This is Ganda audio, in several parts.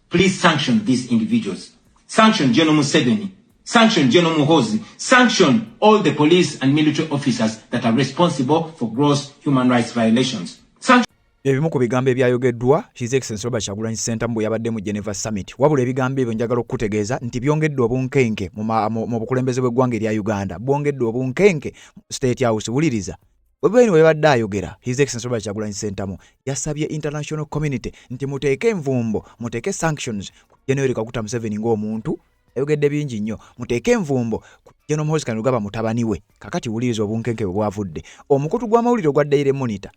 please sanction these individuals. Sanction General Museveni. Sanction General Muhoozi. Sanction all the police and military officers that are responsible for gross human rights violations. Ebimu ku bigambo ebyayogeddwa His Excellency Robert Kyagulanyi Ssentamu bwe yabadde mu Geneva Summit. Wabula ebigambo ebyo njagala okutegeeza nti byongedde obunkenke mu bukulembeze bw'eggwanga erya Uganda. Bwongedde obunkenke mu State House. Wuliriza. Bwebweni bwe yabadde ayogera His Excellency Robert Kyagulanyi Ssentamu yasabye international community nti muteeke envumbo, muteeke sanctions ku General Kaguta Museveni ng'omuntu. Ayogedde bingi nnyo. Muteeke envumbo ku General Muhoozi Kainerugaba mutabani we. Kakati wuliriza obunkenke bwe bwavudde. Omukutu gw'amawulire ogwa Daily Monitor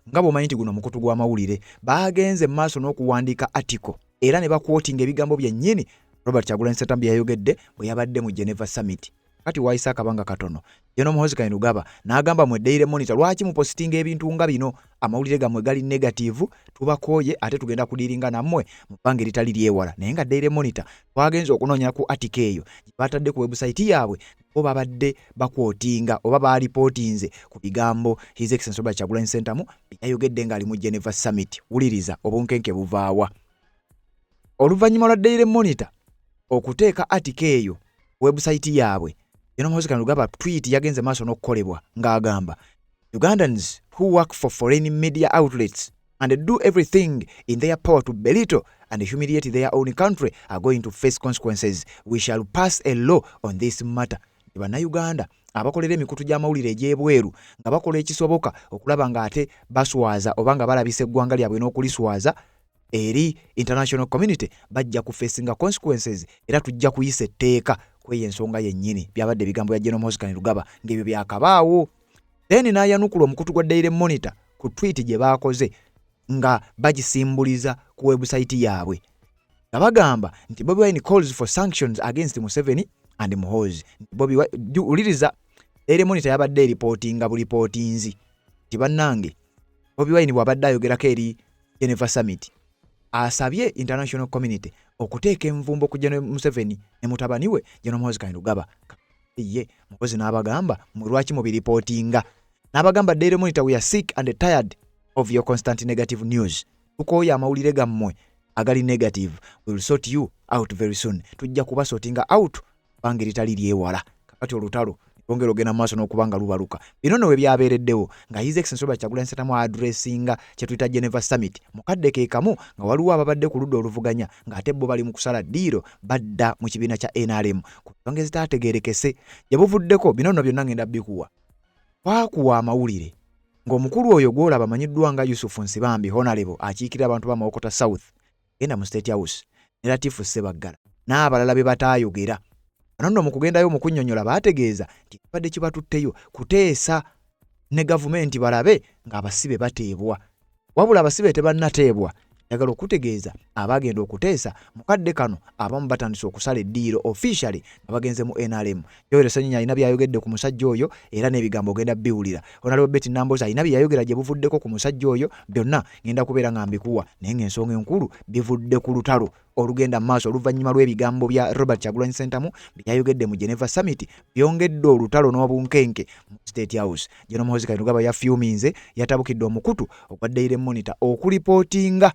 nga bw'omanyi nti guno omukutu gw'amawulire bagenze maaso n'okuwandiika article era ne bakwotinga ebigambo byennyini Robert Kyagulanyi Ssentamu bye yayogedde bwe yabadde mu Geneva Summit. Kati waayisa akabanga katono General Muhoozi Kainerugaba n'agamba mu Daily Monitor lwaki mupositinga ebintu nga bino amawulire gammwe gali negative tubakooye ate tugenda kudiringa nammwe mu bbanga eritali lyewala. Naye nga Daily Monitor twagenze okunoonya ku article eyo batadde ku website yaabwe bo babadde bakwotinga oba baalipotinze ku bigambo His Excellency Robert Kyagulanyi Ssentamu yayogedde ng'ali mu Geneva Summit. Wuliriza obunkenke buvaawa. Oluvannyuma lwa Daily Monitor okuteeka article eyo ku website yaabwe General Muhoozi Kainerugaba tweet yagenze maaso n'okukolebwa ng'agamba Ugandans who work for foreign media outlets and do everything in their power to belittle and humiliate their own country are going to face consequences. We shall pass a law on this matter. Bannayuganda abakolera emikutu gy'amawulire egy'ebweru nga bakola ekisoboka okulaba ng'ate baswaza oba nga balabisa eggwanga lyabwe n'okuliswaza eri international community bajja kufesinga consequences era tujja kuyisa etteeka kw'eyo ensonga yennyini. Byabadde ebigambo bya General Muhoozi Kainerugaba ng'ebyo byakabaawo. Then n'ayanukula omukutu gwa Daily Monitor ku tweet gye baakoze nga bagisimbuliza ku website yaabwe nga bagamba nti Bobi Wine calls for sanctions against Museveni and Muhoozi. Uliriza Daily Monitor yabadde eripotinga bulipotinzi nti bannange Bobi Wine bw'abadde ayogerako eri Geneva Summit asabye international community okuteeka envumbo ku General Museveni ne mutabani we General Muhoozi Kainerugaba. Ye Muhoozi n'abagamba lwaki mubiripotinga n'abagamba Daily Monitor we are sick and tired of your constant negative news. Tukooya amawulire gammwe agali negative. We will sort you out very soon. Tujja kubasotinga out banga eritali lyewala. Kakati olutalo bongera ogenda maaso n'okubanga lubaluka. Bino nno we byabeereddewo nga His Excellency Robert Kyagulanyi Ssentamu addressinga kye tuyita Geneva Summit mu kadde ke kamu nga waliwo ababadde ku ludda oluvuganya ng'ate bo bali mu kusala ddiiro badda mu kibiina kya NRM ku nsonga ezitaategeerekese. Gye buvuddeko bino nno byonna ngenda bikuwa. Twakuwa amawulire ng'omukulu oyo gw'olaba amanyiddwa nga Yusufu Nsibambi Honorable akiikirira abantu ba Mawokota South genda mu State House ne Latifu Ssebaggala n'abalala be bataayogera. Bano nno mu kugendayo mu kunnyonnyola baategeeza nti kibadde kibatutteyo kuteesa ne gavumenti balabe ng'abasibe bateebwa. Wabula abasibe tebannateebwa. Njagala okutegeeza abagenda okuteesa mu kadde kano abamu batandise okusala eddiiro officially nga bagenze mu NRM. Yoweri Ssenyinya alina byayogedde ku musajja oyo era n'ebigambo ogenda biwulira. Honorable Betty Nambooze alina byayogera gye buvuddeko ku musajja oyo byonna ngenda kubeera nga mbikuwa naye ng'ensonga enkulu bivudde ku lutalo olugenda maaso oluvannyuma lw'ebigambo bya Robert Kyagulanyi Ssentamu byayogedde mu Geneva Summit byongedde olutalo n'obunkenke mu State House. General Muhoozi Kainerugaba yafyuminze yatabukidde omukutu ogwa Daily Monitor okulipotinga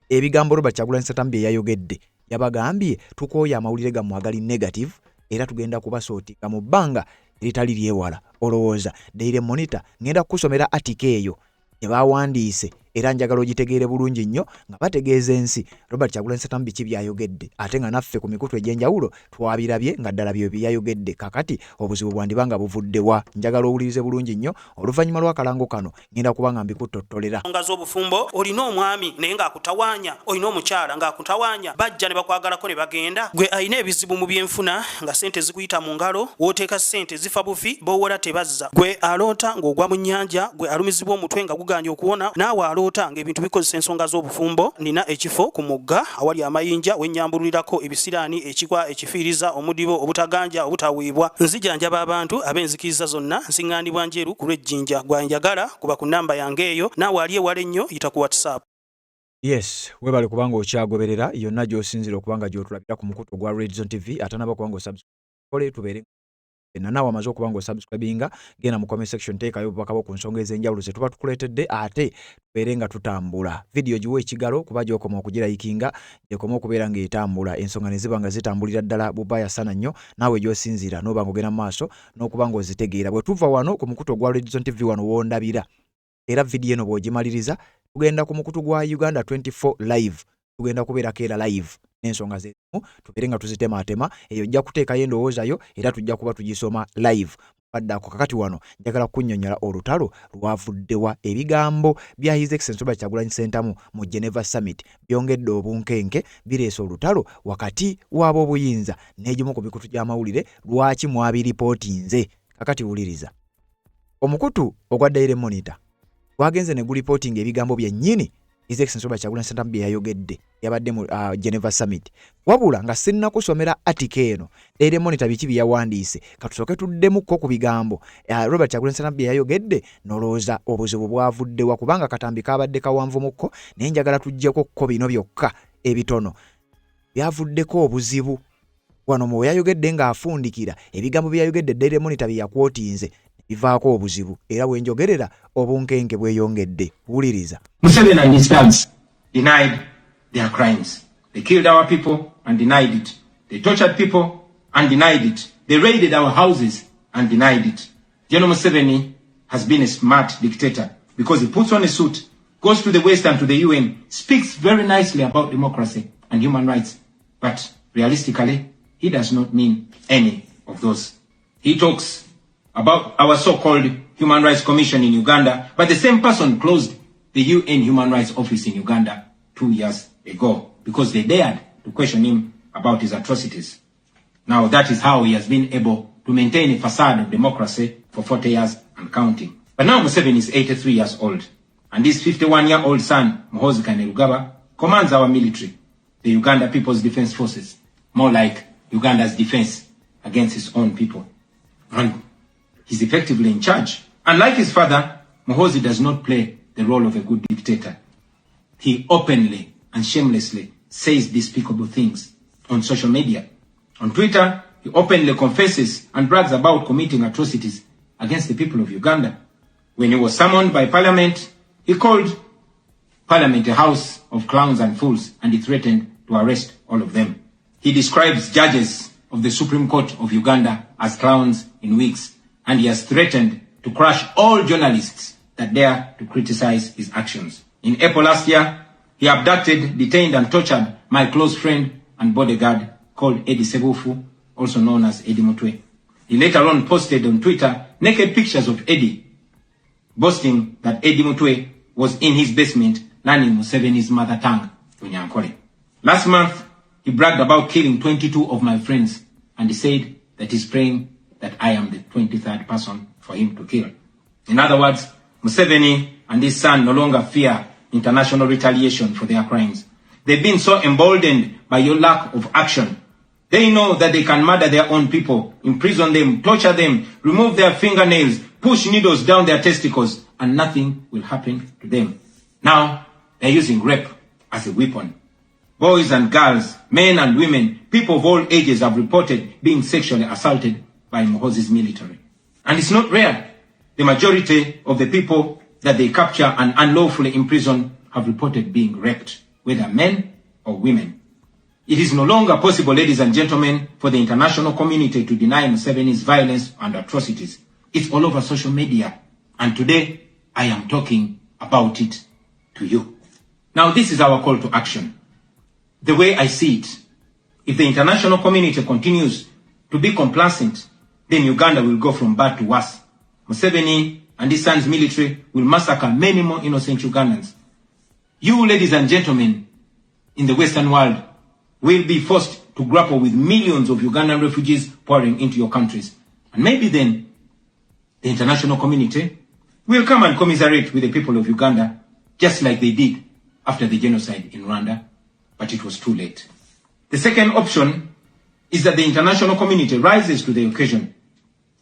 ebigambo Robert Kyagulanyi Ssentamu bye yayogedde. Yabagambye tukooya amawulire gammwe agali negative era tugenda kubasootinga mu bbanga eritali lyewala. Olowooza Daily Monitor ngenda kukusomera article eyo gye baawandiise era njagala ogitegeere bulungi nnyo nga bategeeza ensi Robert Kyagulanyi Ssentamu biki byayogedde ate nga naffe ku mikutu egy'enjawulo twabirabye nga ddala byo byayogedde. Kakati obuzibu bwandiba nga buvuddewa. Njagala owulirize bulungi nnyo oluvannyuma lw'akalango kano ngenda kuba nga mbikutottolera. Nga z'obufumbo olina omwami naye ng'akutawaanya, olina omukyala ng'akutawaanya, bajja ne bakwagalako ne bagenda. Gwe alina ebizibu mu byenfuna nga ssente zikuyita mu ngalo, w'oteeka ssente zifa bufi b'owola tebazza. Gwe aloota ng'ogwa mu nnyanja, gwe alumizibwa omutwe nga guganja okuwona, naawe aloota ng'ebintu bikozesa ensonga z'obufumbo. Nina ekifo ku mugga awali amayinja wennyambululirako ebisiraani, ekikwa, ekifiiriza, omudibo, obutaganja, obutaweebwa. Nzijanjaba abantu ab'enzikiriza zonna, nsiŋŋaanibwa njeru ku lw'ejjinja. Gwanjagala kuba ku nnamba yange eyo, naawe ali ewala ennyo yita ku WhatsApp. Yes, webale kubanga okyagoberera yonna gy'osinzira okubanga gy'otulabira ku mukutu gwa Red Zone TV atanaba kubanga osubscribe tubeere nanawe amaze okuba ng'osubscribinga genda mu comment section teekayo obubakabo ku nsonga ez'enjawulo ze tuba tukuleetedde ate tubeere nga tutambula vidiyo giwa ekigalo kuba gy'okoma okugirayikinga gy'ekoma okubeera ng'etambula ensonga ne ziba nga zitambulira ddala bubaya sana nnyo naawe gy'osinziira n'oba ng'ogenda mu maaso n'okuba ng'ozitegeera bwe tuva wano ku mukutu ogwa Redison TV wano wondabira era vidiyo eno bw'ogimaliriza tugenda ku mukutu gwa Uganda 24 live tugenda kubeerako era live n'ensonga zezimu tubeere nga tuzitematema eyo ojja kuteekayo endowoozayo era tujja kuba tugisoma live badde ako kakati wano njagala kunnyonnyola olutalo lwavuddewa ebigambo bya His Excellency Robert Kyagulanyi Ssentamu mu Geneva Summit byongedde obunkenke bireese olutalo wakati w'ab'obuyinza n'egimu ku mikutu gy'amawulire lwaki mwabiripootinze kakati wuliriza omukutu ogwa Daily Monitor gwagenze ne gulipootinga ebigambo byennyini His Excellency Robert Kyagulanyi Ssentamu bye yayogedde yabadde mu Geneva Summit wabula nga sinnakusomera article eno Daily Monitor biki bye yawandiise katusooke tuddemukko ku bigambo Robert Kyagulanyi Ssentamu bye yayogedde nolooza obuzibu bwavuddewa kubanga katambi kabadde kawanvumukko naye njagala tuggyeko kko bino byokka ebitono byavuddeko obuzibu wano mu yayogedde ng'afundikira ebigambo bye yayogedde Daily Monitor bye yakwotinze bivaako obuzibu era bwenjogerera obunkenke bweyongedde wuliriza Museveni and his thugs denied their crimes. They killed our people and denied it. They tortured people and denied it. They raided our houses and denied it. General Museveni has been a smart dictator because he puts on a suit, goes to the West and to the UN, speaks very nicely about democracy and human rights, but realistically, he does not mean any of those. He talks about our so-called Human Rights Commission in Uganda, but the same person closed the UN Human Rights Office in Uganda 2 years ago because they dared to question him about his atrocities. Now that is how he has been able to maintain a facade of democracy for 40 years and counting. But now Museveni is 83 years old, and his 51-year-old son, Muhoozi Kainerugaba, commands our military, the Uganda People's Defense Forces, more like Uganda's defense against his own people. And he's effectively in charge. Unlike his father, Muhoozi does not play the role of a good dictator. He openly and shamelessly says despicable things on social media. On Twitter, he openly confesses and brags about committing atrocities against the people of Uganda. When he was summoned by Parliament, he called Parliament a house of clowns and fools, and he threatened to arrest all of them. He describes judges of the Supreme Court of Uganda as clowns in wigs, and he has threatened to crush all journalists that dare to criticize his actions. In April last year, he abducted, detained and tortured my close friend and bodyguard called Eddie Segufu, also known as Eddie Mutwe. He later on posted on Twitter naked pictures of Eddie, boasting that Eddie Mutwe was in his basement learning Museveni's mother tongue, Unyankole. Last month, he bragged about killing 22 of my friends, and he said that he's praying that I am the 23rd person for him to kill. In other words, Museveni and his son no longer fear international retaliation for their crimes. They've been so emboldened by your lack of action. They know that they can murder their own people, imprison them, torture them, remove their fingernails, push needles down their testicles, and nothing will happen to them. Now, they're using rape as a weapon. Boys and girls, men and women, people of all ages have reported being sexually assaulted by Muhoozi's military. And it's not rare. The majority of the people that they capture and unlawfully imprison have reported being raped, whether men or women. It is no longer possible, ladies and gentlemen, for the international community to deny Museveni's violence and atrocities. It's all over social media. And today, I am talking about it to you. Now, this is our call to action. The way I see it, if the international community continues to be complacent, then Uganda will go from bad to worse. Museveni and his son's military will massacre many more innocent Ugandans. You, ladies and gentlemen, in the Western world, will be forced to grapple with millions of Ugandan refugees pouring into your countries. And maybe then, the international community will come and commiserate with the people of Uganda, just like they did after the genocide in Rwanda, but it was too late. The second option is that the international community rises to the occasion.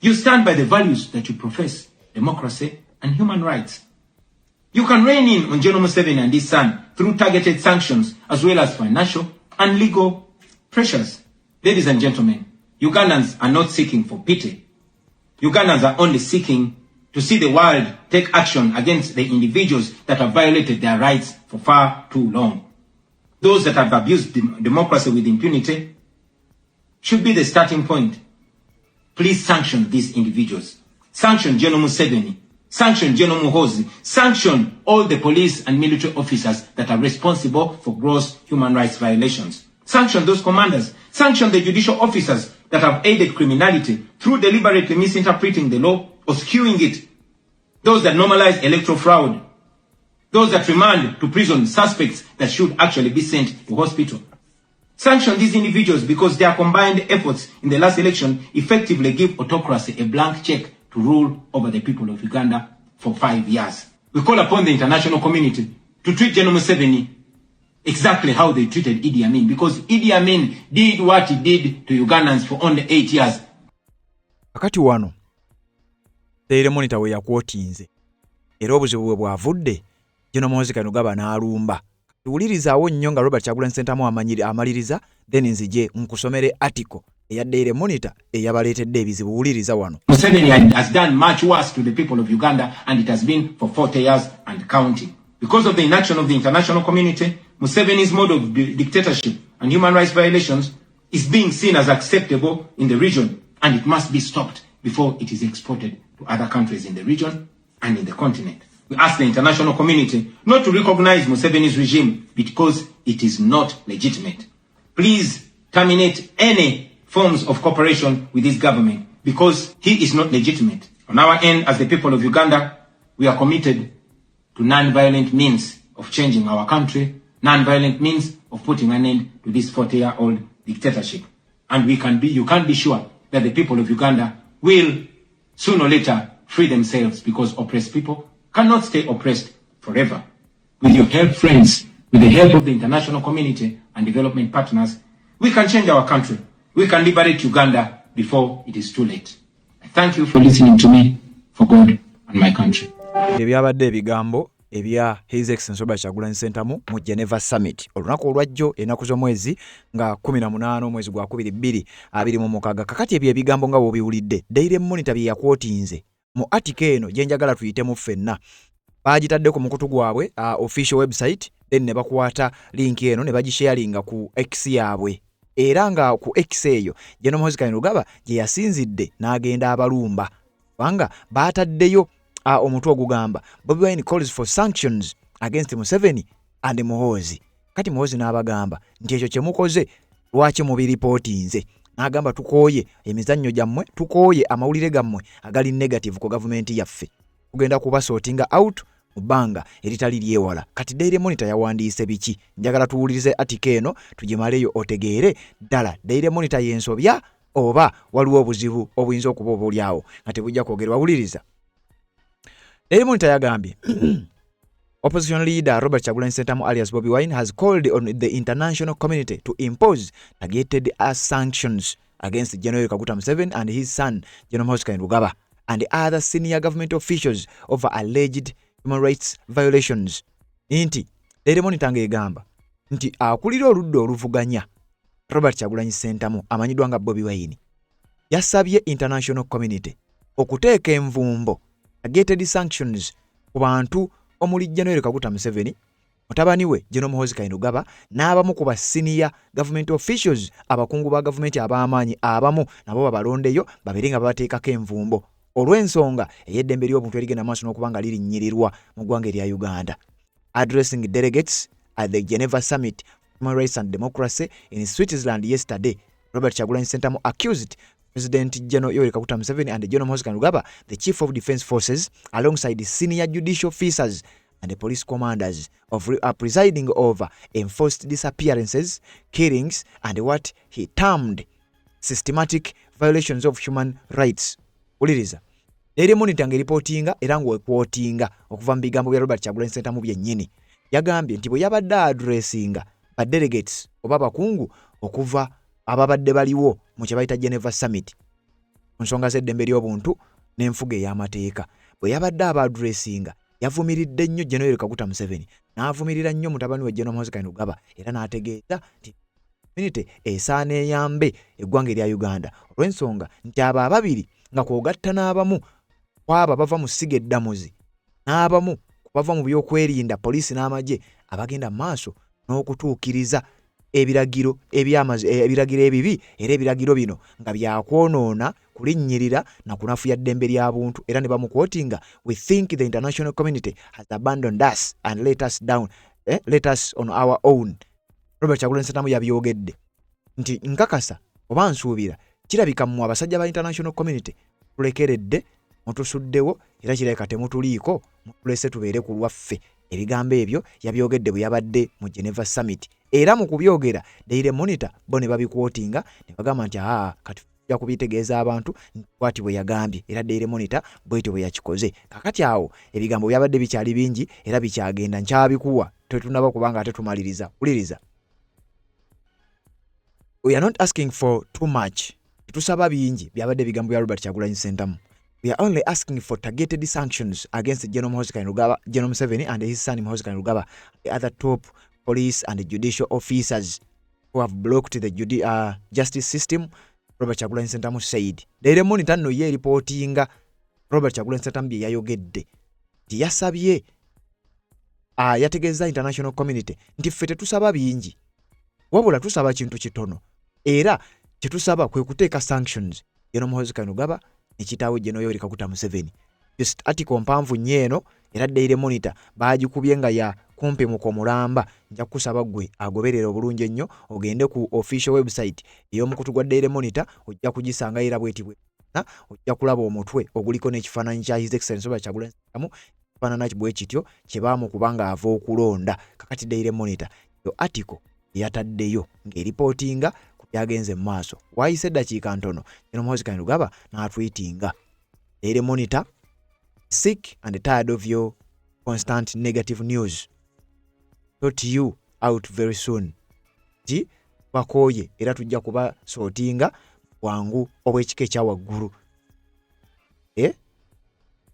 You stand by the values that you profess, democracy and human rights. You can rein in on General Museveni and his son through targeted sanctions as well as financial and legal pressures. Ladies and gentlemen, Ugandans are not seeking for pity. Ugandans are only seeking to see the world take action against the individuals that have violated their rights for far too long. Those that have abused democracy with impunity should be the starting point. Please sanction these individuals. Sanction General Museveni. Sanction General Muhoozi. Sanction all the police and military officers that are responsible for gross human rights violations. Sanction those commanders. Sanction the judicial officers that have aided criminality through deliberately misinterpreting the law or skewing it. Those that normalize electoral fraud. Those that remand to prison suspects that should actually be sent to hospital. Sanction these individuals because their combined efforts in the last election effectively give autocracy a blank check to rule over the people of Uganda for 5 years. We call upon the international community to treat General Museveni exactly how they treated Idi Amin, because Idi Amin did what he did to Ugandans for only 8 years. Akati wano Daily Monitor we yakwotinze era obuzibu bwe bwavudde General Muhoozi Kainerugaba n'alumba. Tuwulirizaawo nnyo nga Robert Kyagulanyi Ssentamu amaliriza then nzije nkusomere article eya Daily Monitor eyabaleetedde ebizibu. Wuliriza wano. Museveni has done much worse to the people of Uganda, and it has been for 40 years and counting. Because of the inaction of the international community, Museveni's mode of dictatorship and human rights violations is being seen as acceptable in the region, and it must be stopped before it is exported to other countries in the region and in the continent. We ask the international community not to recognize Museveni's regime because it is not legitimate. Please terminate any forms of cooperation with this government because he is not legitimate. On our end, as the people of Uganda, we are committed to non-violent means of changing our country, non-violent means of putting an end to this 40-year-old dictatorship. And you can be sure that the people of Uganda will sooner or later free themselves, because oppressed people cannot stay oppressed forever. With your help, friends, with the help of the international community and development partners, we can change our country. We can liberate Uganda before it is too late. I thank you for listening to me, for God and my country. Ebyabadde ebigambo ebya His Excellency Robert Kyagulanyi Ssentamu mu Geneva Summit olunaku olwajjo enaku z'omwezi nga 18 omwezi gwa 2026. Kakati ebyo ebigambo nga bw'obiwulidde Daily Monitor bye yakwotinze mu article eno gye njagala tuyitemu ffenna. Bagitaddeko mu kutu gwabwe official website, then ne bakwata link eno ne bagisharinga ku X yaabwe. Era nga ku X eyo General Muhoozi Kainerugaba gye yasinzidde n'agenda abalumba. Kubanga baataddeyo omutwe ogugamba Bobi Wine calls for sanctions against Museveni and Muhoozi. Kati Muhoozi n'abagamba nti ekyo kye mukoze lwaki mubiripotinze. N'agamba tukooye emizannyo gyammwe, tukooye amawulire gammwe agali negative ku gavumenti yaffe. Kugenda kuba sorting out mu bbanga eritali lyewala. Kati Daily Monitor yawandiise biki? Njagala tuwulirize article eno tugimaleyo otegeere ddala Daily Monitor yensobya oba waliwo obuzibu obuyinza okuba obulyawo nga tebujja kwogerwa. Wuliriza. Daily Monitor yagambye Opposition leader Robert Kyagulanyi Ssentamu alias Bobi Wine has called on the international community to impose targeted sanctions against General Kaguta Museveni and his son General Muhoozi Kainerugaba and other senior government officials over alleged human rights violations. Inti Daily Monitor ng'egamba nti akulira oludda oluvuganya Robert Kyagulanyi Ssentamu amanyidwa nga Bobi Wine yasabye international community okuteeka envumbo targeted sanctions ku bantu omuli General Kaguta Museveni, mutabani we General Muhoozi Kainerugaba n'abamu ku senior government officials abakungu ba gavumenti ab'amaanyi abamu nabo babalondeyo babiri nga babateekako envumbo olw'ensonga ey'eddembe ly'obuntu erigenda maaso n'okubanga lirinnyirirwa mu ggwanga erya Uganda. Addressing delegates at the Geneva Summit Human Rights and Democracy in Switzerland yesterday, Robert Kyagulanyi Ssentamu accused President General Yoweri Kaguta Museveni and General Muhoozi Kainerugaba, the Chief of Defence Forces, alongside the senior judicial officers and the police commanders of presiding over enforced disappearances, killings, and what he termed systematic violations of human rights. Uliriza. Daily Monitor ngeripotinga era ng'ekwotinga okuva mu bigambo bya Robert Kyagulanyi Ssentamu byennyini. Yagambye nti bwe yabadde addressinga ba delegates oba bakungu okuva ababadde baliwo mu kye bayita Geneva Summit ku nsonga z'eddembe ly'obuntu n'enfuga ey'amateeka, bwe yabadde abaadressinga yavumiridde nnyo General Kaguta Museveni n'avumirira nnyo mutabani we General Muhoozi Kainerugaba era n'ategeeza nti community esaana eyambe eggwanga erya Uganda olw'ensonga nti abo ababiri nga kwogatta n'abamu kwaba bava mu ssiga eddamuzi n'abamu bava mu byokwerinda poliisi n'amagye abagenda maaso n'okutuukiriza ebiragiro ebibi era ebiragiro bino nga byakwonoona kulinnyirira na kunafuya ddembe lya buntu era ne bamukwotinga we think the international community has abandoned us and let us on our own. Robert Kyagulanyi Ssentamu yabyogedde nti nkakasa oba nsuubira kirabika mmwe abasajja ba international community tulekeredde mutusuddewo era kirabika temutuliiko mutulese tubeere ku lwaffe. Ebigambo ebyo yabyogedde bwe yabadde mu Geneva Summit era mu kubyogera Daily Monitor bo ne babikwotinga ne bagamba nti kati tujja kubitegeeza abantu bw'ati bwe yagambye era Daily Monitor bw'etyo bwe yakikoze. Kakati awo ebigambo byabadde bikyali bingi era bikyagenda nkyabikuwa tetunaba kubanga ate tumaliriza. Uliriza, we are not asking for too much. Tusaba bingi byabadde bigambo bya Robert Kyagulanyi Ssentamu. We are only asking for targeted sanctions against General Muhoozi Kainerugaba, General Museveni and his son Muhoozi Kainerugaba, the other top police and judicial officers who have blocked the justice system, Robert Kyagulanyi Ssentamu said. Daily Monitor no ye reportinga Robert Kyagulanyi Ssentamu bye yayogedde nti yasabye yategeeza international community nti ffe tetusaba bingi wabula tusaba kintu kitono era kyetusaba kwe kuteeka sanctions General Muhoozi Kainerugaba ekitaawe General Yoweri Kaguta Museveni. Just article mpanvu nyeeno era Daily Monitor baagikubye nga ya kumpi mu Komulamba. Nja kusaba gwe agoberera obulungi ennyo ogende ku official website ey'omukutu gwa Daily Monitor ojja kugisanga era bweti ojja kulaba omutwe oguliko n'ekifaananyi kya His Excellency Robert Kyagulanyi Ssentamu kifaanana bwe kityo kye baamukubanga ava okulonda. Kakati Daily Monitor yo article yataddeyo ng'eripootinga yagenze mu maaso. Waayise eddakiika ntono General Muhoozi Kainerugaba n'atwitinga. Daily Monitor, sick and tired of your constant negative news. Sort you out very soon. Bakooye era tujja kuba sootinga wangu obw'ekika ekya waggulu.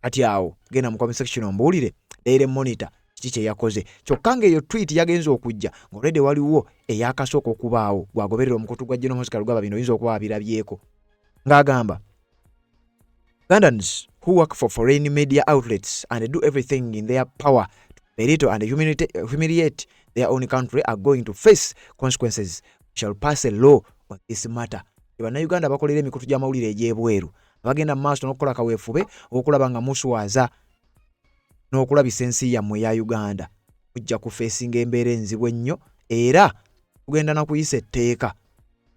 Kati awo genda mu comment section ombuulire Daily Monitor kiki yakoze. Kyokka ng'eyo tweet yagenza okujja ng'olwedde waliwo eyakasooka okubaawo gwagoberera omukutu gwa General Muhoozi Kainerugaba bino oyinza okuba abirabyeko ng'agamba Ugandans who work for foreign media outlets and do everything in their power to belittle and humiliate their own country are going to face consequences. We shall pass a law on this matter. Bannayuganda bakolera emikutu gy'amawulire egy'ebweru abagenda mu maaso n'okukola kaweefube okulaba nga muswaza n'okulabisa ensi yammwe ya Uganda. Mujja kufeesinga embeera enzibu ennyo era tugenda na kuyisa etteeka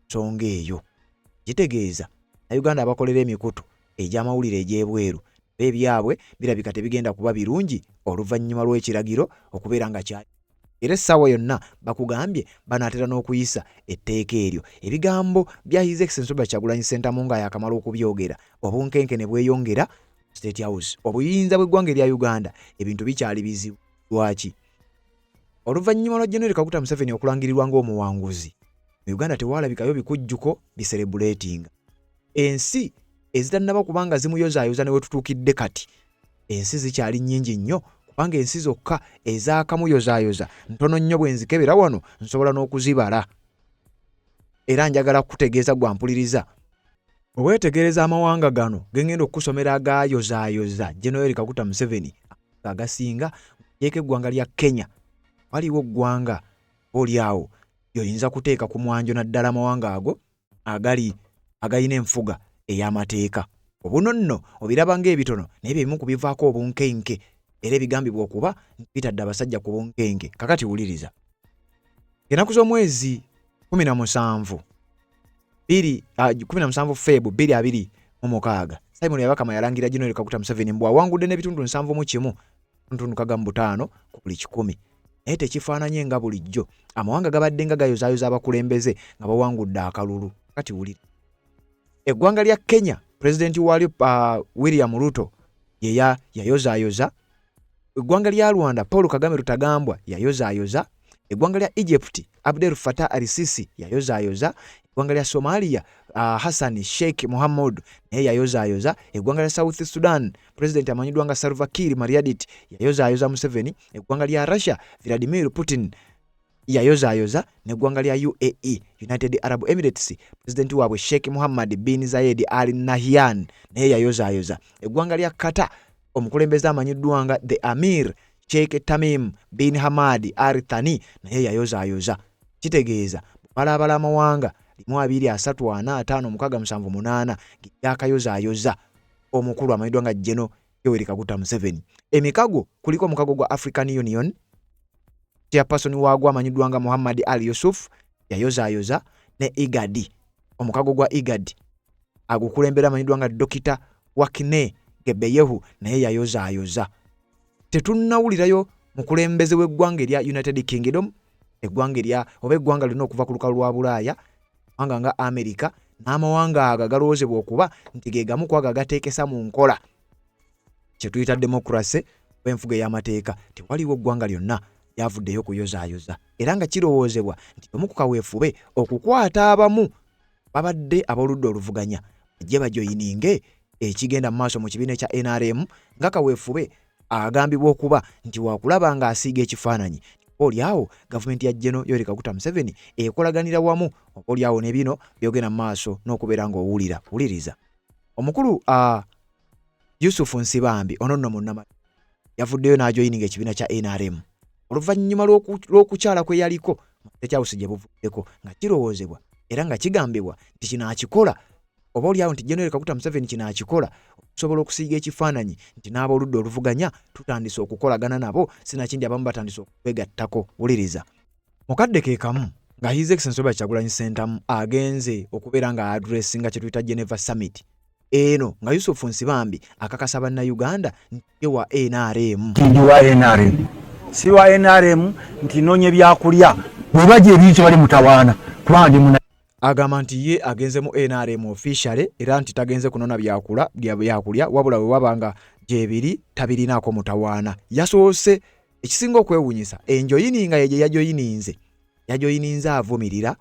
nsonga eyo. Kitegeeza Uganda abakolera emikutu egy'amawulire egy'ebweru beebyabwe birabika tebigenda kuba birungi oluvannyuma lw'ekiragiro okubeera nga kyali. Era essaawa yonna bakugambye banaatera n'okuyisa etteeka eryo. Ebigambo bya His Excellency Robert Kyagulanyi Ssentamu nga yakamala okubyogera obunkenke ne bweyongera State House. Obuyinza bw'eggwanga erya Uganda ebintu bikyali bizibu. Lwaki? Oluvannyuma lwa General Kaguta Museveni okulangirirwa ng'omuwanguzi mu Uganda tewalabikayo bikujjuko biserebulatinga. Ensi ezitannaba kubanga zimuyozaayoza ne we tutuukidde kati ensi zikyali nnyingi nnyo kubanga ensi zokka ezaakamuyozaayoza ntono nnyo bwe nzikebera wano nsobola n'okuzibala. Era njagala kutegeeza gwampuliriza owetegereza amawanga gano gengenda okusomera agayozaayoza General Yoweri Kaguta Museveni agasinga yeeke eggwanga lya Kenya. Waliwo ggwanga olyawo yoyinza kuteeka ku mwanjo naddala amawanga ago agayina enfuga ey'amateeka. Obuno nno obiraba ng'ebitono naye bimu kubivaako obunkenke era ebigambibwa okuba bitadde abasajja ku bunkenke. Kakati wuliriza. Ennaku z'omwezi 17 Febu 2026 Simon Yabakama yalangira General Kaguta Museveni mbwa wangudde n'ebitundu 7.1 ntundu kagambu 5 ku buli 100. Naye tekifaananye nga bulijjo amawanga gabadde nga gayozaayoza abakulembeze nga bawangudde akalulu. Kati wulira eggwanga lya Kenya President walyo William Ruto yayozaayoza. Eggwanga lya Rwanda Paul Kagame Rutagambwa yayozaayoza. Eggwanga lya Egypt Abdel Fattah al-Sisi yayozaayoza. Eggwanga lya Somalia Hassan Sheikh Mohamud naye yayozaayoza. Eggwanga lya South Sudan President amanyiddwa nga Salva Kiir Mayardit yayozaayoza Museveni. Eggwanga lya Russia Vladimir Putin yayozaayoza n'eggwanga lya UAE, United Arab Emirates, President waabwe Sheikh Mohammed bin Zayed Al Nahyan naye yayozaayoza. Eggwanga lya Qatar, omukulembeze amanyiddwa nga the Amir Sheikh Tamim bin Hamad Al Thani naye yayozaayoza. Kitegeeza balabala amawanga 1-2-3-4-5-6-7-8 yakayozaayoza omukulu amanyiddwa nga General Yoweri Kaguta Museveni. Emikago kuliko omukago gwa African Union, chairperson waagwa amanyiddwa nga Muhammad Ali Yusuf yayozaayoza, ne IGAD, omukago gwa IGAD agukulembera amanyiddwa nga Dr. Wakine Gebeyehu naye yayozaayoza. Tetunnawulirayo mukulembeze w'eggwanga erya United Kingdom, eggwanga erya oba eggwanga lino okuva ku lukalu lwa Bulaaya nga America n'amawanga aga galowoozebwa okuba nti ge gamu ku agateekesa mu nkola kye tuyita demokrasi bw'enfuga ey'amateeka. Tewaliwo eggwanga lyonna lyavuddeyo kuyozaayoza, era nga kirowoozebwa nti omu ku kaweefube okukwata abamu babadde ab'oludda oluvuganya bajje bajoyininge ekigenda mu maaso mu kibiina ekya NRM nga kaweefube agambibwa okuba nti waakulaba nga asiiga ekifaananyi. Olyawo gavumenti ya General Yoweri Kaguta Museveni ekolaganira wamu, olyawo ne bino byogenda mu maaso n'okubeera ng'owulira. Wuliriza. Omukulu Yusufu Nsibambi ononno munnama yavuddeyo n'ajoyininga ekibiina kya NRM oluvannyuma lw'okukyala kwe yaliko tekyawusi gye buvuddeko nga kirowoozebwa era nga kigambibwa nti kino akikola oba olyawo nti General Kaguta Museveni kino akikola okusobola okusiiga ekifaananyi nti n'abooludda oluvuganya tutandise okukolagana nabo, sinakindi abamu batandise okwegattako. Wuliriza. Mukadde ke kamu nga His Excellency Robert Kyagulanyi Ssentamu agenze okubeera nga addressinga kye tuyita Geneva Summit eno nga Yusufu Nsibambi akakasa bannayuganda nti wa NRM. Ndi wa NRM. Si wa NRM nti noonye byakulya bwe baje ebintu bali mutawaana kubanga ndi agamba nti ye agenze mu NRM officially era nti tagenze kunona byakulya wabula we wabanga gyebiri tabirinaako mutawaana. Yasoose ekisinga okwewunyisa enjoyininga ye yajoyininze avumirira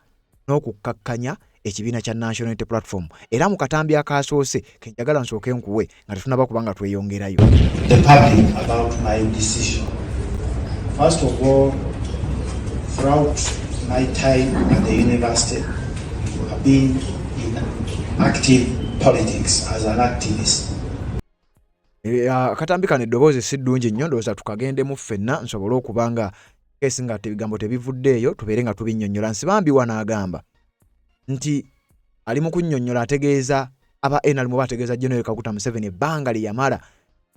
n'okukkakkanya ekibiina kya National Unity Platform era mu katambi akasoose kenjagala nsooke nkuwe nga tetunaba kubanga tweyongerayo. The public about my decision. First of all, throughout my time at the university, I've been in active politics as an activist. Akatambi kano eddoboozi si ddungi nnyo, ndowooza tukagendemu ffenna nsobole okubanga kesi nga ebigambo tebivuddeeyo tubeere nga tubinnyonnyola. Nsibambi wanaagamba nti ali mu kunnyonnyola ategeeza aba NRM oba ategeeza General Kaguta Museveni ebbanga lye yamala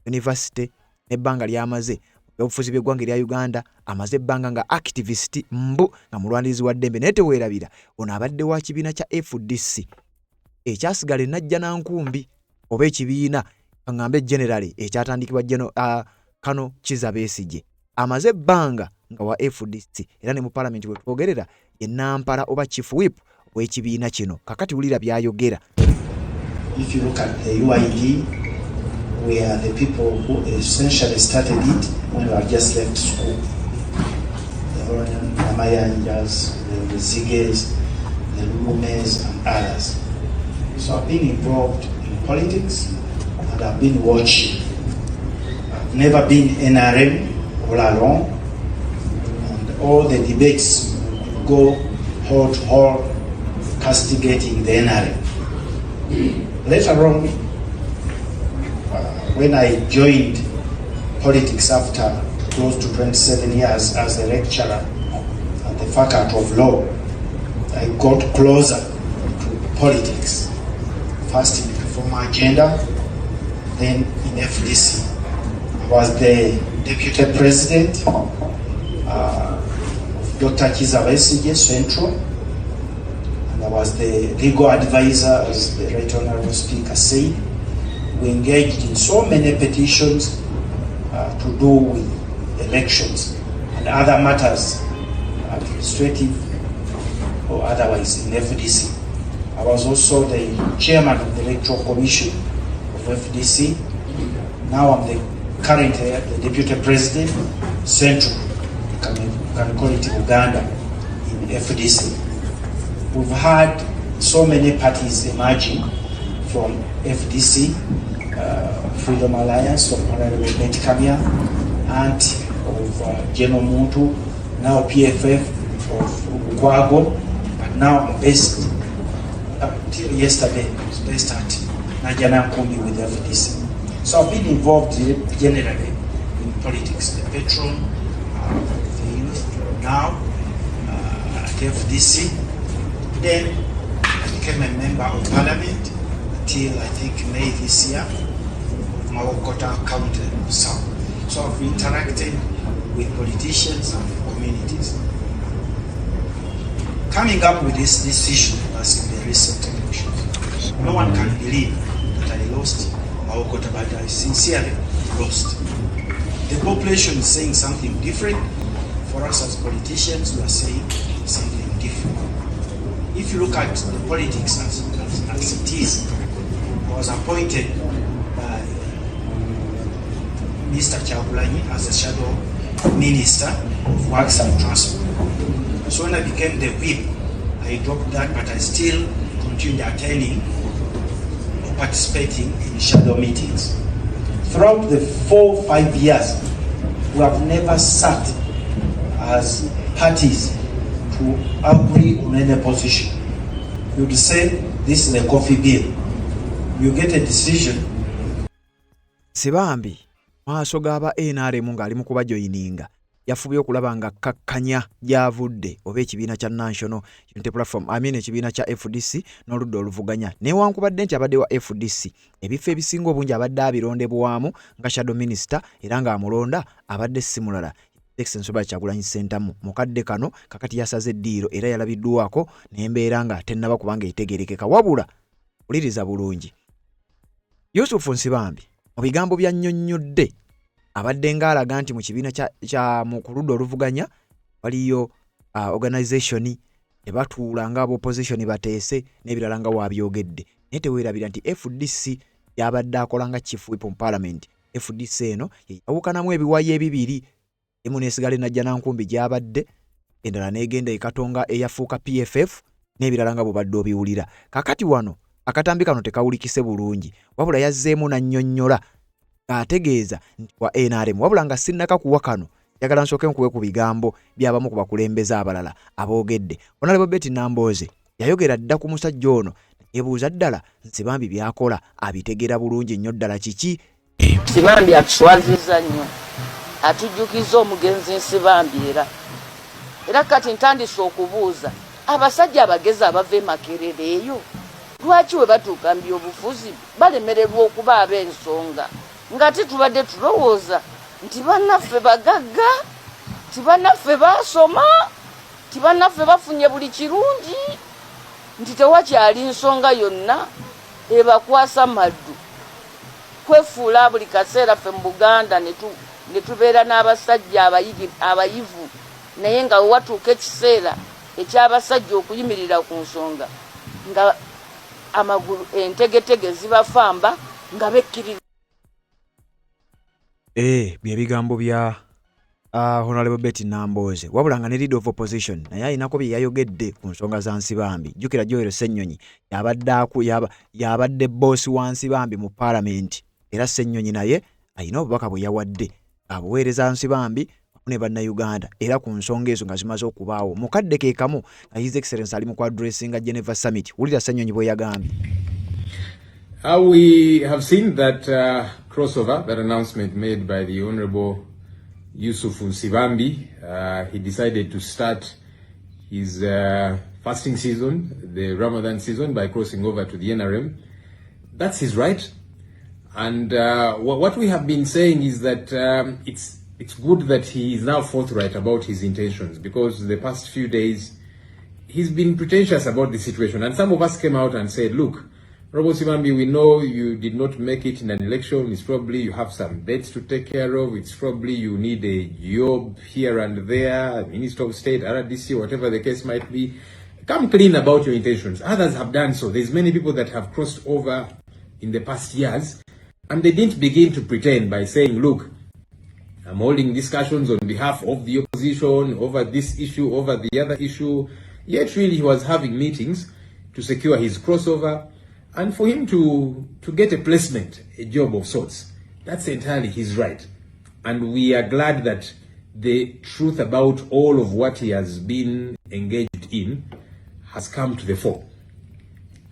university n'ebbanga ly'amaze obufuzi bw'eggwanga erya Uganda, amaze ebbanga nga activist mbu nga mulwanirizi wa ddembe, naye teweerabira ono abadde wa kibiina kya FDC ekyasigala enajja nankumbi oba ekibiina ngambe generally ekyatandikibwa Kano Kizza Besigye. Amaze ebbanga nga wa FDC era ne mu parliament bwe twogerera ye Nampala oba chief whip w'ekibiina kino. Kakati wulira byayogera. If you look at the UID, we are the people who essentially started it when we had just left school. The Namayanjas, the Ziges, the Lumes, and others. So I've been involved in politics and I've been watching. I've never been NRM all along, and all the debates go hall to hall castigating the NRM. Later on, when I joined politics after close to 27 years as a lecturer at the Faculty of Law, I got closer to politics. First in the Reform Agenda, then in FDC. I was the Deputy President of Dr. Kizza Besigye Central, and I was the legal advisor, as the Right Honourable Speaker said. We engaged in so many petitions to do with elections and other matters, administrative or otherwise, in FDC. I was also the chairman of the Electoral Commission of FDC. Now I'm the current the Deputy President, Central, can call it Uganda, in FDC. We've had so many parties emerging from FDC, Freedom Alliance of Honorable Betty Kamya, and of General Muntu, now PFF, of Kwago, but now I'm based, until yesterday, I was based at Najanankumbi with FDC. So I've been involved generally in politics, the petrol, the youth, now at FDC. Then I became a member of parliament until I think May this year, Mawakota County South. So I've interacted with politicians and communities. Coming up with this decision was in the recent elections. No one can believe that I lost Mawakota, but I sincerely lost. The population is saying something different. For us as politicians, we are saying something different. If you look at the politics as it is, I was appointed by Mr. Kyagulanyi as a shadow minister of works and transport. So when I became the whip, I dropped that, but I still continued attending or participating in shadow meetings. Throughout the 4-5 years, we have never sat as parties to agree on any position. You would say this is a coffee bill. You get a decision. Sibambi maaso gaba NRM ng'ali mu kubajoyininga yafubye okulaba nga kakkanya gyavudde oba ekibiina kya National Unity Platform ekibiina kya FDC n'oludda oluvuganya newankubadde nti abadde wa FDC ebifo ebisinga obungi abadde abirondebwamu nga shadow minister era ng'amulonda abadde si mulala Excellency Kyagulanyi Ssentamu mukadde kano kakati yasaze eddiiro era yalabiddwako n'embeera nga tennaba kubanga itegerekeka wabula uliriza bulungi Yusuf Nsibambi mu bigambo bya nnyonnyodde abadde ng'alaga nti mu kibiina kya mu kuludda oluvuganya waliyo organization ebatuula nga opposition bateese n'ebirala nga wabyogedde naye teweerabira nti FDC yabadde akola nga chief whip mu parliament FDC eno yawukanamu ebiwayi ebibiri emu nesigale Najanankumbi gyabadde endala n'egenda ekatonga eyafuuka PFF n'ebirala nga bubadde obiwulira kakati wano akatambi kano tekawulikise bulungi wabula yazzeemu nannyonnyola ategeeza nti wa NRM wabula nga sinnaka kuwa kano yagala nsooke nkuwe ku bigambo by'abamu ku bakulembeze abalala aboogedde Honorable Betty Nambooze yayogera dda ku musajja ono yebuuza ddala Nsibambi byakola abitegera bulungi nnyo ddala kiki Nsibambi atuswazizza nnyo atujjukiza omugenzi Nsibambi era kati ntandise okubuuza abasajja abagezi abava e Makerere eyo lwaki we batuuka mu byobufuzi balemererwa okuba ab'ensonga nga titubadde tulowooza nti bannaffe bagagga nti bannaffe basoma nti bannaffe bafunye buli kirungi nti tewakyali nsonga yonna ebakwasa maddu kwefuula buli kaseera ffe mu Buganda ne tubeera n'abasajja abayivu naye nga watuuka ekiseera eky'abasajja okuyimirira ku nsonga nga amagulu entegetege zibafamba nga bekkirira bye bigambo bya Honorable Betty Nambooze wabula nga ne leader of opposition naye ayinako bye yayogedde ku nsonga za Nsibambi jjukira Joel Ssennyonyi yabadde boss wa Nsibambi mu parliament era Ssennyonyi naye ayina obubaka bwe yawadde abuweereza Nsibambi ne bannayuganda era ku nsonga ezo nga zimaze okubaawo mukadde ke kamu nga His Excellency ali mu kwadressinga Geneva Summit wulira Ssennyonyi bwe yagambye. We have seen that crossover, that announcement made by the Honorable Yusuf Nsibambi. He decided to start his fasting season, the Ramadan season, by crossing over to the NRM. That's his right. And what we have been saying is that it's good that he is now forthright about his intentions, because the past few days he's been pretentious about the situation. And some of us came out and said, look, Robert Nsibambi, we know you did not make it in an election. It's probably you have some debts to take care of. It's probably you need a job here and there, Minister of State, RDC, whatever the case might be. Come clean about your intentions. Others have done so. There's many people that have crossed over in the past years, and they didn't begin to pretend by saying, look, I'm holding discussions on behalf of the opposition over this issue, over the other issue. Yet really he was having meetings to secure his crossover and for him to get a placement, a job of sorts. That's entirely his right. And we are glad that the truth about all of what he has been engaged in has come to the fore.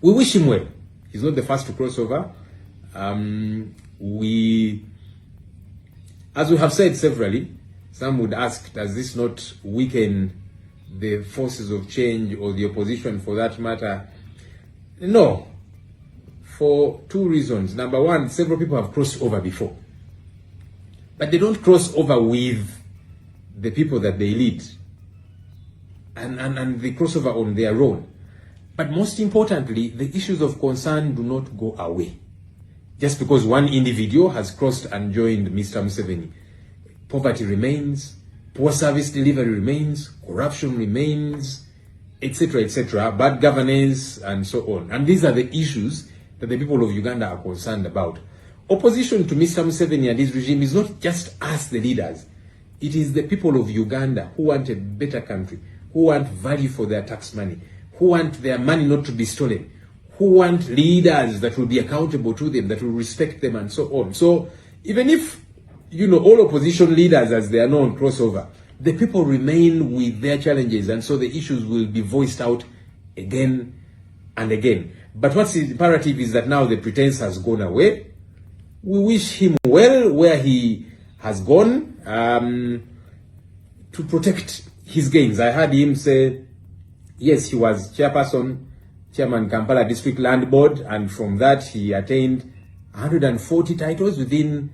We wish him well. He's not the first to cross over. As we have said severally, some would ask, does this not weaken the forces of change or the opposition for that matter? No, for two reasons. Number one, several people have crossed over before, but they don't cross over with the people that they lead, and they cross over on their own. But most importantly, the issues of concern do not go away. Just because one individual has crossed and joined Mr. Museveni, poverty remains, poor service delivery remains, corruption remains, etc., etc., bad governance, and so on. And these are the issues that the people of Uganda are concerned about. Opposition to Mr. Museveni and his regime is not just us, the leaders. It is the people of Uganda who want a better country, who want value for their tax money, who want their money not to be stolen, who want leaders that will be accountable to them, that will respect them, and so on. So even if, all opposition leaders, as they are known, cross over, the people remain with their challenges, and so the issues will be voiced out again and again. But what's imperative is that now the pretense has gone away. We wish him well where he has gone, to protect his gains. I heard him say, yes, he was chairman Kampala District Land Board, and from that he attained 140 titles within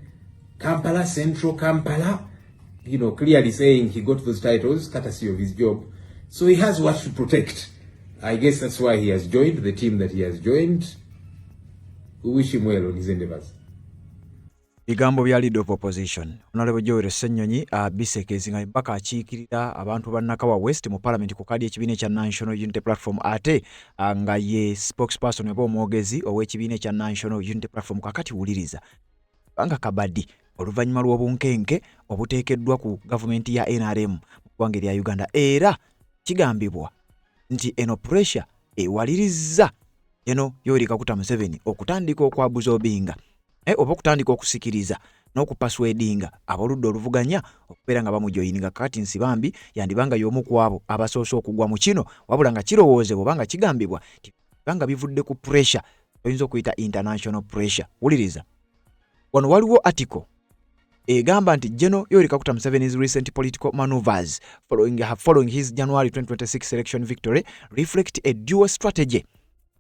Kampala, Central Kampala, clearly saying he got those titles courtesy of his job. So he has what to protect. I guess that's why he has joined the team that he has joined. We wish him well on his endeavors. Bigambo bya leader of opposition Honorable Joel Ssenyonyi Biseke nga mpaka akiikirira abantu bannakawa West mu parliament ku kadi ekibiina kya National Unity Platform ate nga ye spokesperson oba omwogezi ow'ekibiina kya National Unity Platform kakati wuliriza banga kabadi oluvannyuma lw'obunkenke obuteekeddwa ku gavumenti ya NRM mu ggwanga lya Uganda era kigambibwa nti eno pressure ewalirizza Yoweri Kaguta Museveni okutandika okwabuzobinga oba okutandika okusikiriza n'okupaswedinga abaludde oluvuganya okubeera nga bamujoyininga kakati Nsibambi yandibanga y'omu ku abo abasoose okugwa mu kino wabula nga kirowoozebwa oba nga kigambibwa banga bivudde ku pressure oyinza okuyita international pressure. Wuliriza wano waliwo article egamba nti General Yoweri Kaguta Museveni's recent political maneuvers following his January 2026 election victory reflect a dual strategy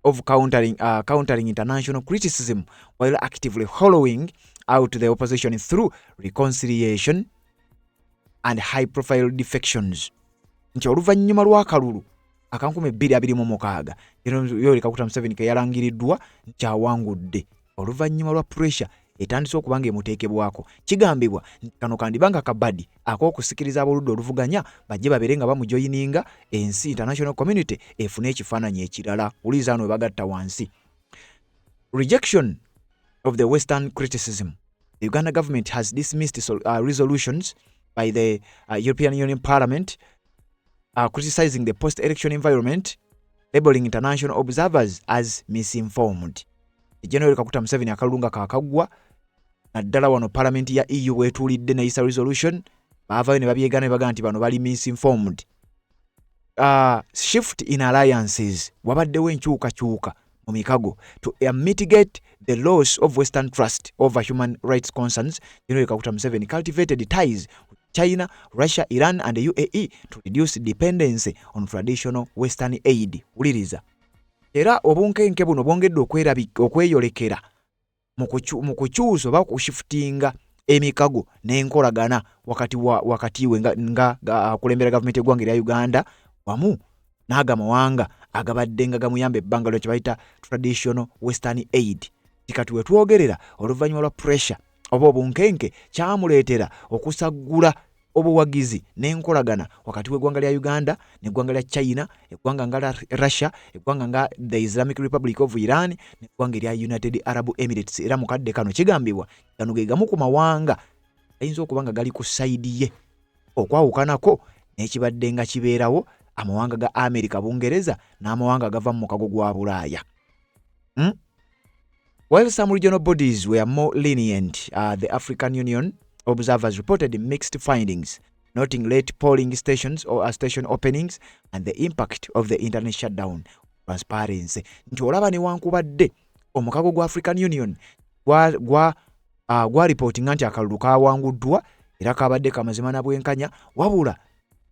of countering international criticism while actively hollowing out the opposition through reconciliation and high-profile defections. Nti oluvannyuma lw'akalulu akankumi 2026 Yoweri Kaguta Museveni ke yalangiriddwa nti awangudde oluvannyuma lwa pressure etandise okubanga emuteekebwako. Kigambibwa nti kano kandibanga kabadi ak'okusikiriza abaludde oluvuganya bajje babere nga bamujoyininga ensi international community efune ekifaananyi ekirala. Uliza ano bagatta wansi. Rejection of the Western criticism. The Uganda government has dismissed resolutions by the European Union Parliament criticizing the post-election environment, labeling international observers as misinformed. General Kaguta Museveni akalunga kakagwa naddala wano parliament ya EU wetuulidde neeyisa resolution baavaayo ne babyegaana baga nti bano bali misinformed. Shift in alliances wabaddewo enkyukakyuka mu mikago to mitigate the loss of Western trust over human rights concerns. General Kaguta Museveni cultivated ties with China, Russia, Iran and the UAE to reduce dependency on traditional Western aid. Uliriza era obunkenke buno bwongedde okweyolekera mu kukyusa oba kushiftinga emikago n'enkolagana wakati we nga akulembera gavumenti y'eggwanga lya Uganda wamu n'agamawanga agabadde nga gamuyamba ebbanga lyo kyebayita traditional Western aid. Tikati we twogerera oluvannyuma lwa pressure oba obunkenke kyamuleetera okusaggula obuwagizi n'enkolagana wakati w'eggwanga lya Uganda n'eggwanga lya China, eggwanga nga Russia, eggwanga nga the Islamic Republic of Iran n'eggwanga lya United Arab Emirates. Era mu kadde kano kigambibwa gano ge gamu ku mawanga ayinza okuba nga gali ku sayidi ye okwawukanako n'ekibadde nga kibeerawo amawanga ga America, Bungereza n'amawanga gava mu mukago gwa Bulaaya. While some regional bodies were more lenient, the African Union observers reported mixed findings. noting late polling stations or station openings and the impact of the internet shutdown. Transparency. Nti olaba newankubadde omukago gwa African Union gwa reporting nti akalulu kawanguddwa era kabadde kamazima na bwenkanya, wabula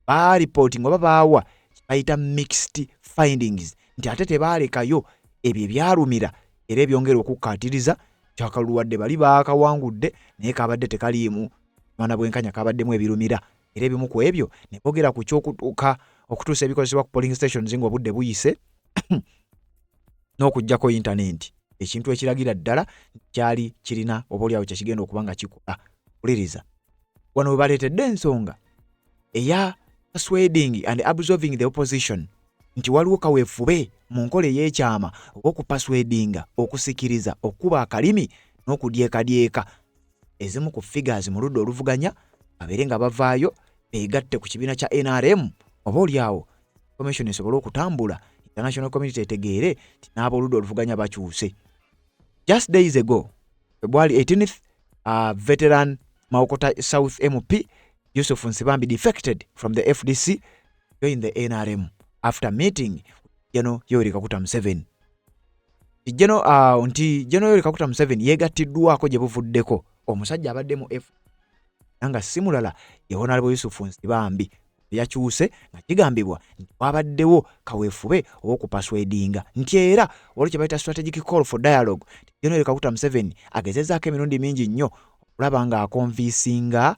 ba reporting oba baawa bayita mixed findings nti ate tebaalekayo ebyo byalumira era byongera okukkaatiriza kyakalulu wadde bali baakawangudde naye kabadde tekaliimu mana bwenkanya kabaddemu ebirumira era ebimu ku ebyo ne boogera ku kyokutuuka okutuusa ebikozesebwa ku polling stations ng'obudde buyise n'okuggyako internet, ekintu ekiragira ddala kyali kirina obaoliawo kyekigenda okuba nga kikola. Uliriza wano we baleetedde ensonga eya persuading and absolving the opposition nti waliwo kaweefube mu nkola ey'ekyama okupaswedinga, okusikiriza, okuba akalimi n'okudyekadyeka ezimu ku figures mu ludda oluvuganya babeere nga bavaayo beegatte ku kibiina kya NRM obaoliawo commission esobole okutambula, international community etegeere ti n'abooludda oluvuganya bakyuse. Just days ago, February 18th, veteran Maokota South MP Yusuf Nsibambi defected from the FDC, joined the NRM after meeting General Yoweri Kaguta Museveni. General Yoweri Kaguta Museveni yegattiddwako gye buvuddeko omusajja abaddemu nga simulala ye Honorable Yusuf Nsibambi yakyuse nga kigambibwa nti wabaddewo kaweefube ow'okupaswedinga nti era waliwo kye bayita strategic call for dialogue. General Kaguta Museveni agezezaako emirundi mingi nnyo okulaba nga akonvisinga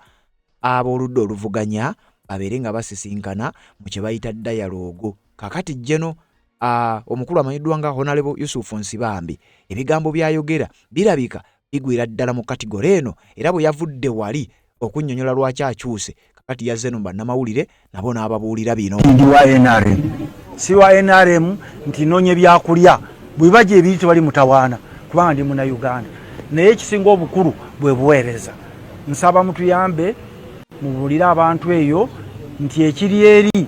abooludda oluvuganya babeere nga basisinkana mu kye bayita dialogue. Kakati General omukulu amanyiddwa nga Honorable Yusuf Nsibambi ebigambo byayogera birabika bigwira ddala mu kategori eno era bwe yavudde wali okunnyonnyola lwaki akyuse kakati yazze no bannamawulire nabo n'ababuulira bino. Ndi wa NRM si wa NRM nti noonye byakulya bwe baje ebiri tebali mutawaana kubanga ndi muna Uganda naye ekisinga obukulu bwe buweereza. Nsaba mutuyambe mubulira abantu eyo nti ekiri eri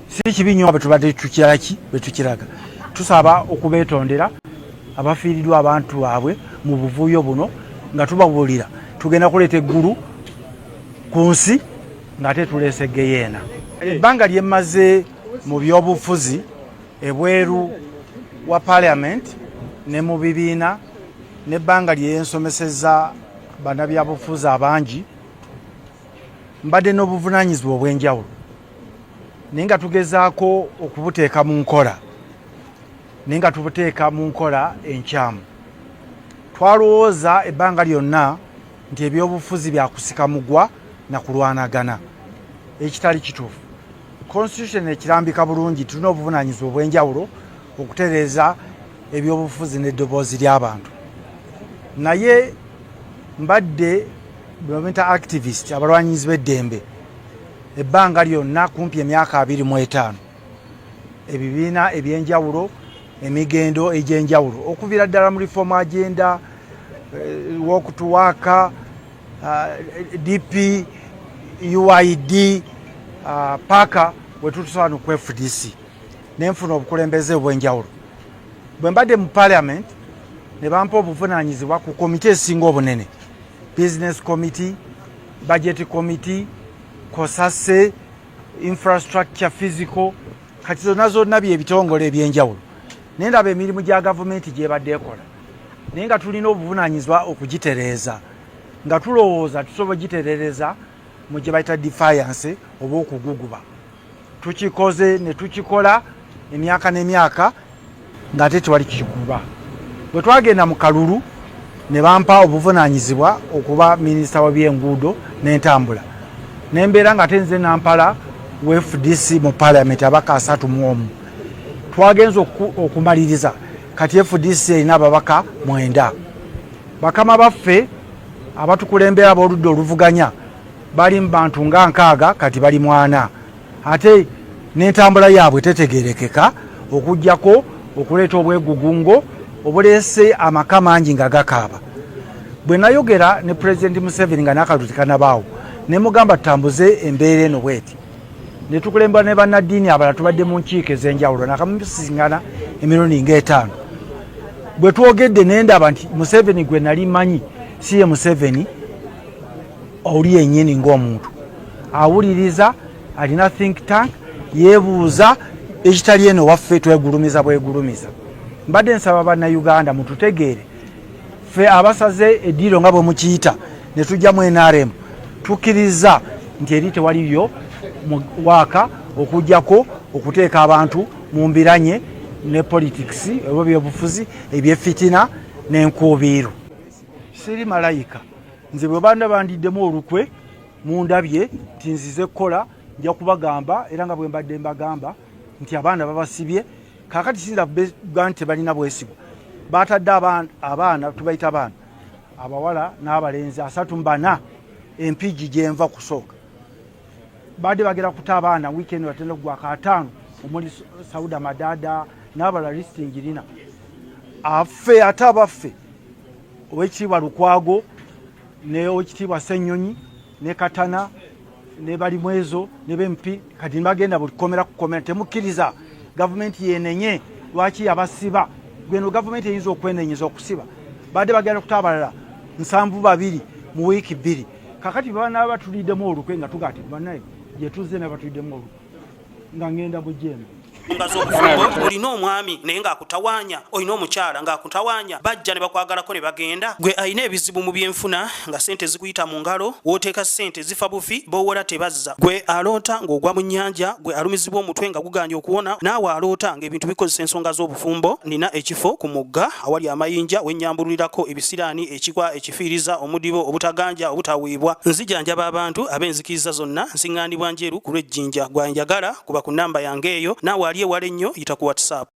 si kibi nnyo betubadde tukiraki betukiraga. Tusaba okubeetondera abafiiriddwa abantu baabwe mu buvuyo buno nga tubabuulira tugenda kuleeta eggulu ku nsi ng'ate tuleese geyeena. Ebbanga lyemmaze mu byobufuzi ebweru wa parliament ne mu bibiina n'ebbanga lyensomesezza bannabyabufuzi abangi mbadde n'obuvunaanyizibwa obw'enjawulo naye nga tugezaako okubuteeka mu nkola naye nga tubuteeka mu nkola enkyamu. Twalowooza ebbanga lyonna nti ebyobufuzi byakusika mugwa na kulwanagana ekitali kituufu. Constitution ekirambika bulungi tulina obuvunaanyizibwa obw'enjawulo okutereeza ebyobufuzi n'eddoboozi ly'abantu. Naye mbadde bwebamuyita activist abalwanyizi b'eddembe ebbanga lyonna kumpi emyaka 25 ebibiina eby'enjawulo emigendo egy'enjawulo okuviira ddala mu reform agenda walk to work DP UID paka wetutusana ku FDC nenfuna obukulembeze obw'enjawulo. Bwe mbadde mu parliament ne bampa obuvunaanyizibwa ku komite esinga obunene, business committee, budget committee, COSASE, infrastructure physical, kati zonna by'ebitongole eby'enjawulo. Naye ndaba emirimu gya gavumenti gyebadde ekola naye nga tulina obuvunaanyizibwa okugitereeza nga tulowooza tusobola gitereereza mu gye bayita defiance oba okuguguba. Tukikoze ne tukikola emyaka n'emyaka ng'ate tewali kikuba. Bwe twagenda mu kalulu ne bampa obuvunaanyizibwa okuba minisita w'ebyenguudo n'entambula n'embeera nga tenze nampala we FDC mu parliament abaka 31. Twagenza okumaliriza kati FDC erina ababaka 9. Bakama baffe abatukulembera ab'oludda oluvuganya bali mu bantu nga 6 kati bali 4 ate n'entambula yaabwe tetegerekeka okuggyako okuleeta obwegugungo obuleese amaka mangi nga gakaaba. Bwe nayogera ne President Museveni nga n'akalulu tekanabaawo ne mugamba tutambuze embeera eno bweti ne tukulembera ne bannaddiini abalala tubadde mu nkiiko ez'enjawulo nakamusisiŋŋana emirundi nga 5. Bwe twogedde ne ndaba nti Museveni gwe nali manyi si ye Museveni oli yennyini ng'omuntu awuliriza, alina think tank, yeebuuza ekitali eno waffe twegulumiza bwegulumiza. Mbadde nsaba bannayuganda mututegeere, ffe abasaze eddiiro nga bwe mukiyita ne tujjamu NRM tukkiriza nti eri tewaliyo waaka okujjako okuteeka abantu mu mbiranye ne politics ebyo byobufuzi ebyeffitina n'enkuubiiro. Siri malayika, nze bwe banda bandiddemu olukwe mundabye nti nzize kukola nja kubagamba era nga bwe mbadde mbagamba nti abaana babasibye kakati sinza buganda tebalina bwesigwa batadde abaana tubayita abaana abawala n'abalenzi 34 empigi gyenva kusooka badde bagera kuta abaana weekend watenda kugwa katano omuli Sauda Madada n'abala listing lina affe ate abaffe owekitiibwa Lukwago ne owekitiibwa Ssenyonyi ne Katana ne bali mwezo ne bempi kati bagenda bulikomera kukomera temukkiriza gavumenti yenenye lwaki abasiba gweno gavumenti eyinza okwenenyeza okusiba badde bagenda kutabalala 72 mu wiiki 2 kakati bana batuliddemu olukwe nga tugati banaye je tuzze ne batuliddemu olukwe nga ngenda bujjeno ngazokufumbo olina omwami naye ng'akutawanya olina omukyala ng'akutawanya bajja ne bakwagalako ne bagenda gwe ayina ebizibu mu byenfuna nga sente zikuyita mu ngalo wooteeka sente zifa bufi boowola tebazza gwe aloota ng'ogwa mu nnyanja gwe alumizibwa omutwe nga guganja okuwona naawe aloota ng'ebintu bikozesa ensonga z'obufumbo nina ekifo ku mugga awali amayinja wennyambululirako ebisiraani ekikwa ekifiiriza omudibo obutaganja obutaweebwa nzijanjaba abantu ab'enzikiriza zonna nsiŋŋaanibwa njeru ku lw'ejjinja gwanjagala kuba ku nnamba yange eyo naawe ewala ennyo yita ku WhatsApp.